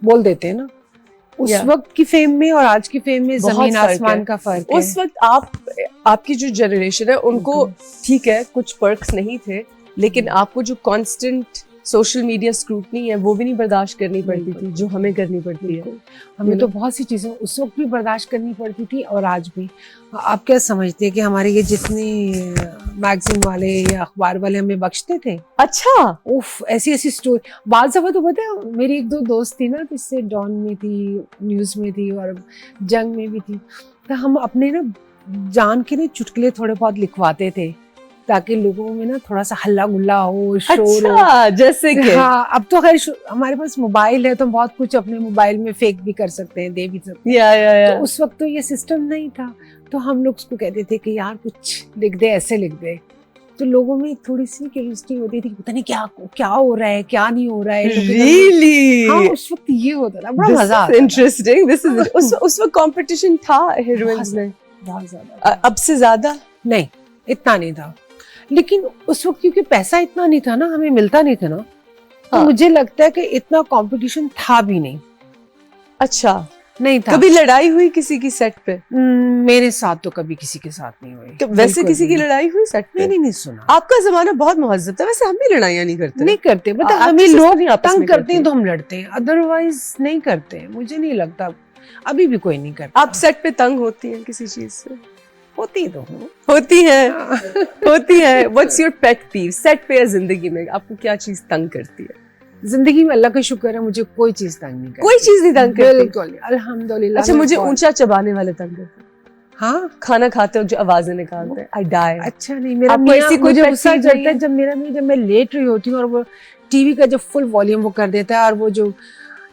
बोल देते हैं ना, उस वक्त की फेम में और आज की फेम में जमीन आसमान का फर्क है। उस वक्त आपकी जो जनरेशन है उनको ठीक है कुछ पर्क्स नहीं थे, लेकिन आपको जो कांस्टेंट सोशल मीडिया स्क्रूटनी है वो भी नहीं बर्दाश्त करनी पड़ती थी जो हमें करनी पड़ती है। हमें तो बहुत सी चीजें उस वक्त भी बर्दाश्त करनी पड़ती थी और आज भी। आप क्या समझते हैं कि हमारे ये जितने मैगजीन वाले या अखबार वाले हमें बख्शते थे? अच्छा, उफ, ऐसी ऐसी स्टोरी। बाद दफा तो पता है मेरी एक दो दोस्त थी ना, जिससे डॉन में थी, न्यूज में थी और जंग में भी थी, तो हम अपने ना जान के लिए चुटकुले थोड़े बहुत लिखवाते थे ताकि लोगों में ना थोड़ा सा हल्ला गुल्ला हो, शोर हो। जैसे कि हाँ, अब तो खैर हमारे पास मोबाइल है तो बहुत कुछ अपने मोबाइल में फेक भी कर सकते हैं, दे भी सकते हैं। या। तो उस वक्त तो ये सिस्टम नहीं था, तो हम लोग उसको कहते थे कि यार कुछ लिख दे, ऐसे लिख दे। तो लोगों में थोड़ी सी क्यूरियोसिटी होती थी कि पता नहीं क्या हो रहा है, क्या नहीं हो रहा है। Really? हाँ, उस वक्त ये होता था, बड़ा मजा आता था। इंटरेस्टिंग। उस वक्त कंपटीशन था हीरोइंस में बहुत ज्यादा। अब से ज्यादा नहीं, इतना नहीं था, लेकिन उस वक्त क्योंकि पैसा इतना नहीं था ना, हमें मिलता नहीं था ना, तो मुझे लगता है कि इतना कंपटीशन था भी नहीं। अच्छा, नहीं था। कभी लड़ाई हुई किसी की सेट पे? मेरे साथ तो कभी किसी के साथ नहीं हुई। तो वैसे किसी की लड़ाई हुई सेट पे? मैंने नहीं सुना। आपका जमाना बहुत महज़्ज़ब था। वैसे हम भी लड़ाइयाँ नहीं करते। नहीं करते, मतलब हमें लोग तंग करते हैं तो हम लड़ते हैं, अदरवाइज नहीं करते। मुझे नहीं लगता अभी भी कोई नहीं करता। आप सेट पे तंग होती हैं किसी चीज से? होती तो हूँ। होती है होती है। व्हाट्स योर पेट पीव सेट पे या जिंदगी में? आपको क्या चीज तंग करती है? जिंदगी में अल्लाह का शुक्र है मुझे कोई चीज तंग नहीं करती। कोई चीज नहीं तंग करती? बिल्कुल नहीं, अल्हम्दुलिल्लाह। अच्छा, मुझे ऊंचा चबाने वाले तंग करते हैं। हाँ, खाना खाते हो जो आवाजें निकालते हैं, आई डाई। अच्छा नहीं, मेरा ऐसी कोई गुस्सा चढ़ता है जब मैं लेट रही होती हूँ और वो टीवी का जो फुल वॉल्यूम वो कर देता है और वो जो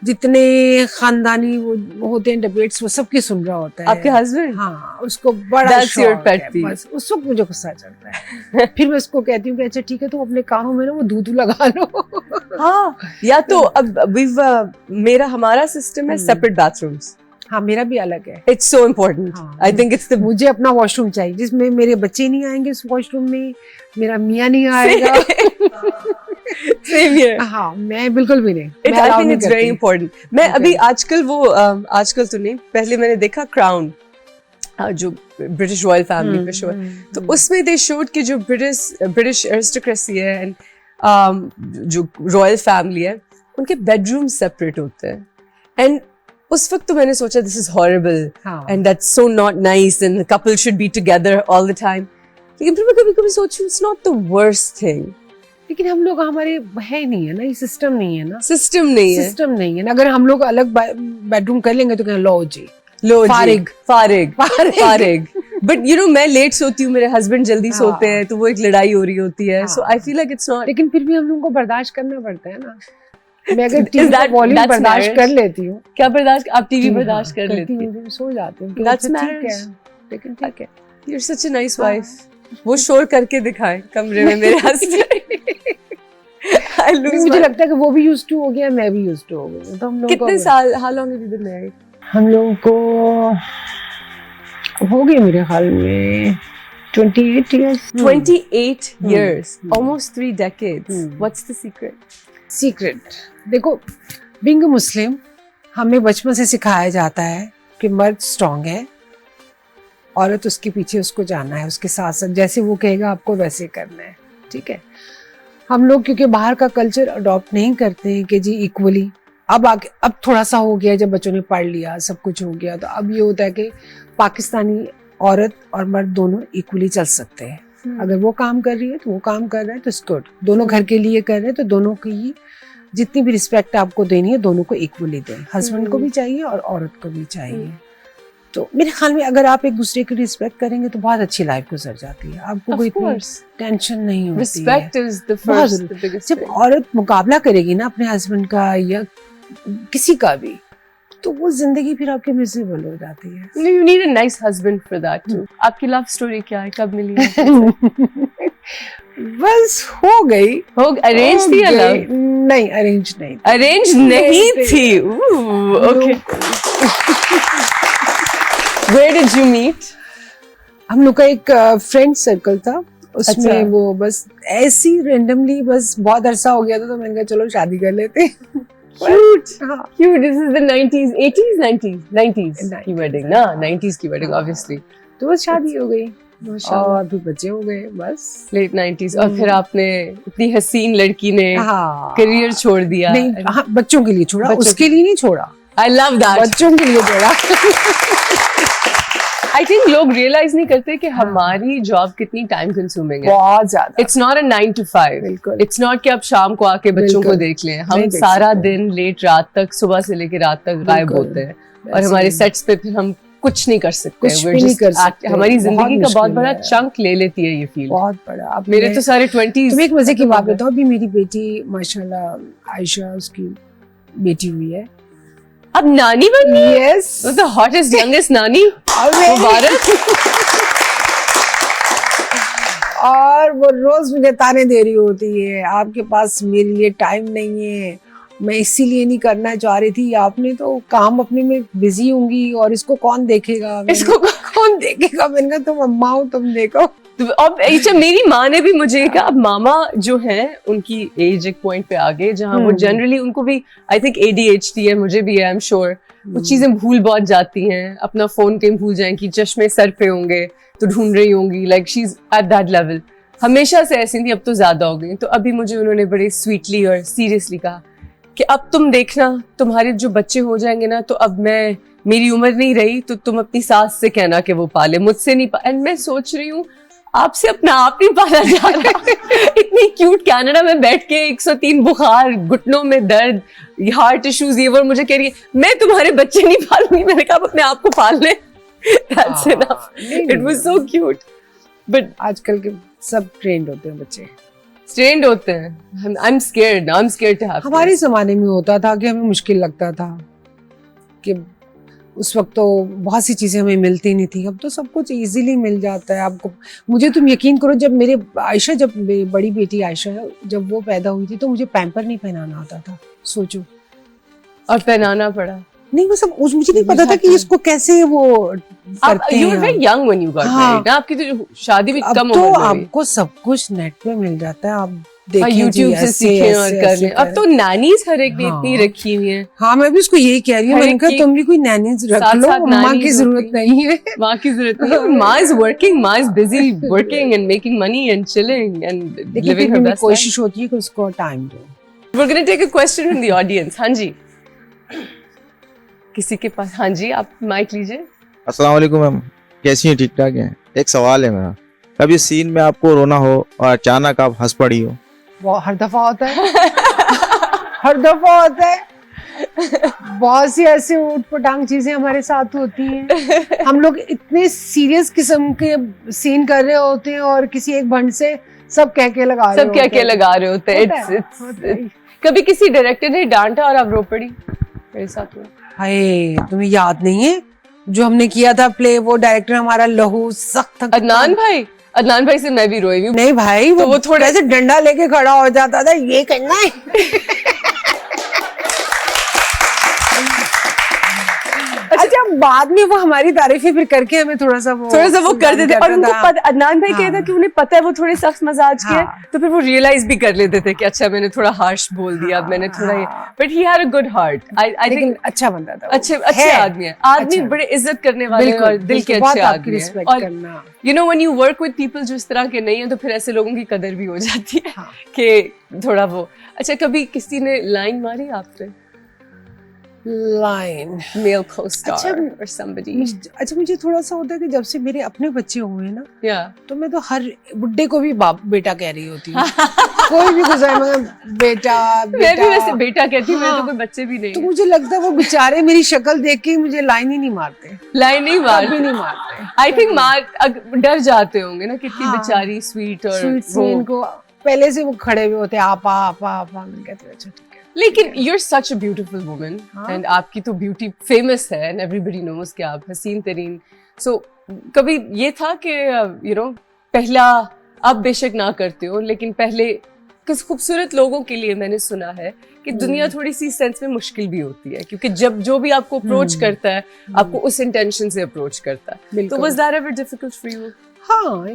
जितने खानदानी वो होते हैं डिबेट्स, वो सबकी सुन रहा होता है। आपके हस्बैंड? हाँ, उसको बड़ा शौक है। बस उस वक्त मुझे गुस्सा चढ़ता है। फिर मैं उसको कहती हूँ कि अच्छा ठीक है, तो अपने कानों में ना वो दूध लगा लो। हाँ, या तो अब हमारा सिस्टम है सेपरेट बाथरूम्स। हाँ, मेरा भी अलग है। It's so important. I think it's मुझे अपना वॉशरूम चाहिए जिसमें मेरे बच्चे नहीं आएंगे, उस वॉशरूम में मेरा मियाँ नहीं आएगा। Same here. हाँ, मैं बिल्कुल भी नहीं। I think it's very important. मैं अभी आजकल तो नहीं, पहले मैंने देखा क्राउन, जो ब्रिटिश रॉयल फैमिली पे शो है, तो उसमें दे शोड कि जो ब्रिटिश एरिस्टोक्रेसी है एंड जो रॉयल फैमिली है, उनके बेडरूम सेपरेट होते हैं। एंड उस वक्त तो मैंने सोचा this is horrible and that's so not nice and couple should be together all the time. लेकिन फिर मैं कभी-कभी सोचूं it's not the worst thing. लेकिन हम लोग हमारे है नहीं है ना, ये सिस्टम नहीं है ना। सिस्टम नहीं है। अगर हम लोग अलग बेडरूम कर लेंगे तो कहें लो जी फारिग। बट यू नो, मैं लेट सोती हूँ, मेरे हस्बैंड जल्दी सोते हैं, तो वो एक लड़ाई हो रही होती है। So I feel like it's not. लेकिन फिर भी हम लोगों को बर्दाश्त करना पड़ता है ना। मैं अगर टीवी का वॉल्यूम बर्दाश्त कर लेती हूँ। क्या बर्दाश्त? आप टीवी बर्दाश्त कर लेती हैं? सो जाती हूँ। That's marriage. लेकिन ठीक है, you are such a nice wife. वो शोर करके दिखाए कमरे में मेरे हस्बैंड। मुझे लगता है कि वो भी यूज्ड टू हो गया, मैं भी यूज्ड टू हो गई। तो हम लोग कितने साल, how long have you been married? हम लोगों को हो गए मेरे ख्याल में 28 years. 28 years, almost 3 decades. What's the secret? देखो, बीइंग अ मुस्लिम, हमें बचपन से सिखाया जाता है कि मर्द स्ट्रांग है, औरत उसके पीछे उसको जाना है, उसके साथ साथ जैसे वो कहेगा आपको वैसे करना है। ठीक है, हम लोग क्योंकि बाहर का कल्चर अडॉप्ट नहीं करते हैं कि जी इक्वली। अब थोड़ा सा हो गया, जब बच्चों ने पढ़ लिया, सब कुछ हो गया, तो अब ये होता है कि पाकिस्तानी औरत और मर्द दोनों इक्वली चल सकते हैं। अगर वो काम कर रही है तो वो काम कर रहा है तो इट्स गुड। दोनों घर के लिए कर रहे हैं तो दोनों की जितनी भी रिस्पेक्ट आपको देनी है दोनों को इक्वली दें। हस्बैंड को भी चाहिए और औरत को भी चाहिए। तो मेरे ख्याल में अगर आप एक दूसरे की रिस्पेक्ट करेंगे तो बहुत अच्छी लाइफ गुजर जाती है, आपको कोई टेंशन नहीं होती। Respect is the first, the biggest. जब औरत मुकाबला करेगी ना अपने हस्बैंड का या किसी का भी, तो वो जिंदगी फिर आपके मिसेबल हो जाती है। You need a nice husband for that too. आपकी लव स्टोरी क्या है, कब मिली है? बस हो गई। अरेंज थी या लव? नहीं, अरेंज नहीं। अरेंज नहीं थी। Okay. Where did you meet? हम लोग का एक फ्रेंड सर्कल था, उसमें वो बस ऐसी रेंडमली, बस बहुत अरसा हो गया था तो मैंने कहा चलो शादी कर लेते। Cute. हाँ, Cute. This is the 90s, 80s, 90s की 90s, wedding ना, 90s की wedding हाँ। obviously. तो बस शादी हो गई माशाल्लाह। और फिर बच्चे हो गए बस। Late 90s और फिर आपने इतनी हसीन लड़की ने हाँ, करियर छोड़ दिया। नहीं, हाँ, बच्चों के लिए छोड़ा, बच्चों उसके के- लिए नहीं छोड़ा, I love that. बच्चों के लिए छोड़ा। I think लोग realize नहीं करते कि हमारी जॉब कितनी टाइम कंज्यूमिंग है। बहुत ज्यादा। It's not a 9 to 5. बिल्कुल। It's not कि आप शाम को आके बच्चों को बिल्कुल। देख लें। हम नहीं देख सारा सकते। दिन लेट रात तक, सुबह से लेकर रात तक गायब बिल्कुल। होते हैं और हमारे ऐसे ही। सेट्स पे फिर हम कुछ नहीं कर सकते। कुछ We're भी नहीं just कर सकते। हमारी बहुत जिंदगी का बहुत मुश्किल बड़ा है। चंक ले लेती है ये फील्ड। बहुत बड़ा। अब मेरे मैं- तो सारे 20s। तुम्हें एक मजे की बात बताओ, अभी मेरी बेटी माशाल्लाह आयशा, उसकी बेटी हुई है। अब नानी बन गई। यस, The hottest youngest नानी। मुबारक। और वो रोज मुझे ताने दे रही होती है, आपके पास मेरे लिए टाइम नहीं है, मैं इसीलिए नहीं करना चाह रही थी, आपने तो काम अपने में बिजी होंगी और इसको कौन देखेगा, इसको कौन देखेगा। मैंने कहा तुम अम्मा हो, तुम देखो। अब अच्छा, मेरी माँ ने भी मुझे कहा, अब मामा जो है उनकी एज एक पॉइंट पे आ गई जहाँ वो जनरली, उनको भी आई थिंक ADHD है, मुझे भी है, आई एम श्योर। वो चीजें भूल बहुत जाती हैं, अपना फोन कहीं भूल जाएंगी, चश्मे सर पे होंगे तो ढूंढ रही होंगी, like she is at that level. हमेशा से ऐसी थी, अब तो ज्यादा हो गई। तो अभी मुझे उन्होंने बड़े स्वीटली और सीरियसली कहा कि अब तुम देखना, तुम्हारे जो बच्चे हो जाएंगे ना, तो अब मेरी उम्र नहीं रही, तो तुम अपनी सास से कहना कि वो पाले, मुझसे नहीं एंड मैं सोच रही हूँ आपसे अपना आप नहीं पाला जा रहा। इतनी क्यूट कनाडा में बैठ के 103 बुखार, घुटनों में दर्द, हार्ट इश्यूज, ये वो, मुझे कह रही है मैं तुम्हारे बच्चे नहीं पालूंगी। मैंने कहा अपने आप को पाल ले। That's enough. It was so cute. But आजकल के सब ट्रेंड होते हैं बच्चे। strained होते हैं। I'm scared. I'm scared to have हमारे kids. जमाने में होता था कि हमें मुश्किल लगता था कि उस वक्त तो बहुत सी चीजें हमें मिलती नहीं थी, अब तो सब कुछ इजीली मिल जाता है आपको। मुझे तुम यकीन करो, जब मेरे आयशा, जब मेरी बड़ी बेटी आयशा जब वो पैदा हुई थी तो मुझे पैम्पर नहीं पहनाना आता था, सोचो। और पहनाना पड़ा। नहीं, वो सब मुझे नहीं पता था कि इसको कैसे वो करते You were हैं। very young when you got हाँ। married. ना आपकी तो शादी भी अब कम तो उम्र में हुई। आपको सब कुछ नेट पे मिल जाता है, आप हाँ, देखें जी, YouTube से ऐसे, सीखें और ऐसे, कर ऐसे लें। अब तो नैनीज हर एक ने हाँ। इतनी रखी हुई है। हाँ, मैं भी उसको यही कह रही हूँ, हर मैंने एक कहा की तुम भी कोई नैनीज रख साथ लो, साथ माँ की नैनीज जरूरत होती नहीं है। माँ की जरूरत नहीं है। माँ इज वर्किंग, माँ is busy working and making money and chilling and लेकिन लिविंग फिर हर भी बेस्ट कोशिश होती है कि उसको टाइम दो। Life. We're going to take a question from the audience. हाँ जी, किसी के पास? हाँ जी, आप माइक लीजिए। अस्सलाम वालेकुम मैम, कैसी हैं? ठीक ठाक हैं। एक सवाल है मेरा, कभी सीन में आपको रोना हो और अचानक आप हंस पड़ी हो? वो हर दफा होता है। हर दफा होता है। बहुत सी ऐसे ऊट पटांग चीजें हमारे साथ होती हैं। हम लोग इतने सीरियस किस्म के सीन कर रहे होते हैं और किसी एक भंड से सब कह के लगा रहे सब क्या क्या लगा रहे होते हैं। होता है, It's होता है। कभी किसी डायरेक्टर ने डांटा और आप रो पड़ी? मेरे साथ हुआ। हाय, तुम्हें याद नहीं है जो हमने किया था प्ले, वो डायरेक्टर हमारा लहू सख्त था। अदनान भाई से मैं भी रोई हुई। नहीं भाई, तो वो थोड़ा ऐसे डंडा लेके खड़ा हो जाता था, ये करना है। अच्छा, बाद में वो हमारी तारीफें फिर करके हमें थोड़ा सा वो कर देते। और उनको करता था। अदनान भाई कहता हाँ। कि उन्हें पता है वो थोड़े सख्त मजाज के हैं, हाँ। तो फिर वो रियलाइज भी कर लेते थे कि अच्छा मैंने थोड़ा हार्श बोल दिया, अब मैंने थोड़ा ये। But he had a good heart. I लेकिन थिंक अच्छा बंदा था वो। अच्छे है। आदमी है। आदमी अच्छा। बड़े इज्जत करने वाले बिल्कुल, और दिल के बिल्कुल, अच्छे बहुत आपकी आदमी हैं। रिस्पेक्ट और करना। You know when you work with people जो इस तरह के नहीं है, तो फिर ऐसे लोगों की कदर भी हो जाती है हाँ। कि थोड़ा वो। अच्छा, कभी किसी ने लाइन मारी आप पे? लाइन मेल co-star अच्छा, or somebody? अच्छा, मुझे थोड़ा सा होता है कि जब से मेरे अपने बच्चे हुए हैं ना, Yeah. तो मैं तो हर बुड्ढे को भी बाप बेटा कह रही होती हूँ। कोई भी गुजरा, मगर बेटा मैं भी वैसे बेटा कहती हूँ, मेरे तो हाँ। कोई बच्चे भी नहीं तो है। मुझे लगता है वो बेचारे मेरी शक्ल देख के ही मुझे लाइन ही नहीं मारते, लाइन नहीं कभी मार। नहीं मारते। आई थिंक डर जाते होंगे ना, कितनी हाँ। बेचारी स्वीट और स्वीट वो। सीन को पहले से वो खड़े हुए होते, आपा आपा आपा, मैं कहती हूँ अच्छा ठीक है। लेकिन you're such a beautiful woman हाँ। and आपकी तो ब्यूटी फेमस है and everybody knows कि आप हसीन तरीन। So कभी ये था कि you know पहला, आप बेशक ना करते हो, लेकिन पहले किस खूबसूरत लोगों के लिए मैंने सुना है कि दुनिया थोड़ी सी सेंस में मुश्किल भी होती है, क्योंकि जब जो भी आपको अप्रोच करता है, आपको उस इंटेंशन से अप्रोच करता है। तो बिल्कुल। was that ever difficult for you? हाँ,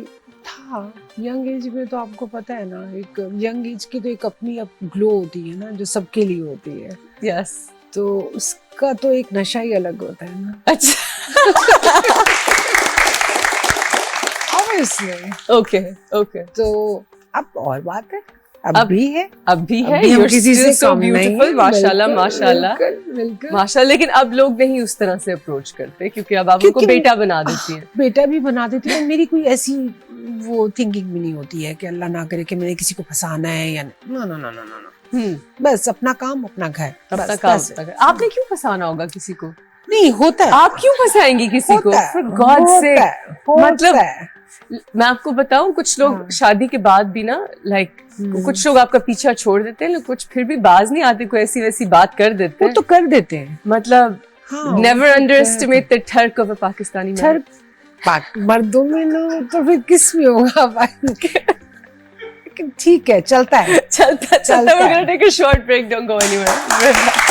था यंग एज में, तो आपको पता है ना, एक यंग एज की तो एक अपनी ग्लो होती है ना, जो सबके लिए होती है। यस। तो उसका तो एक नशा ही अलग होता है ना। अच्छा। Obviously. Okay okay. तो अब और बात है, अब अब भी है, अब भी है। अभी हम You're किसी still से so कम नहीं। beautiful, माशाल्लाह बिल्कुल, माशाल्लाह बिल्कुल, बिल्कुल। माशाल्लाह। लेकिन अब लोग नहीं उस तरह से अप्रोच करते, क्योंकि अब आप उनको क्योंकि- बेटा बना देती हैं। बेटा भी बना देती है। मेरी कोई ऐसी वो थिंकिंग भी नहीं होती है कि अल्लाह ना करे कि मैंने किसी को फंसाना है या no no no no no. बस अपना काम अपना घर, अपना बस, काम that's it। अपना घर। आपने क्यों फंसाना होगा किसी को? नहीं होता है, आप क्यों फंसाएंगी किसी को? होता है, For God's होता sake। है, होता मतलब है। मैं आपको बताऊं, कुछ लोग हाँ। शादी के बाद भी ना, लाइक कुछ लोग आपका पीछा छोड़ देते हैं, कुछ फिर भी बाज नहीं आते, कोई ऐसी वैसी बात कर देते वो हैं। तो कर देते हैं। मतलब हाँ, नेवर वो तो अंडरएस्टिमेट द ठर्क ऑफ अ पाकिस्तानी मैन। छर मर्दों में ना हो तो फिर किस में होगा भाई? लेकिन ठीक है, चलता है, चलता चलता we're है। gonna take a short break, don't go anywhere।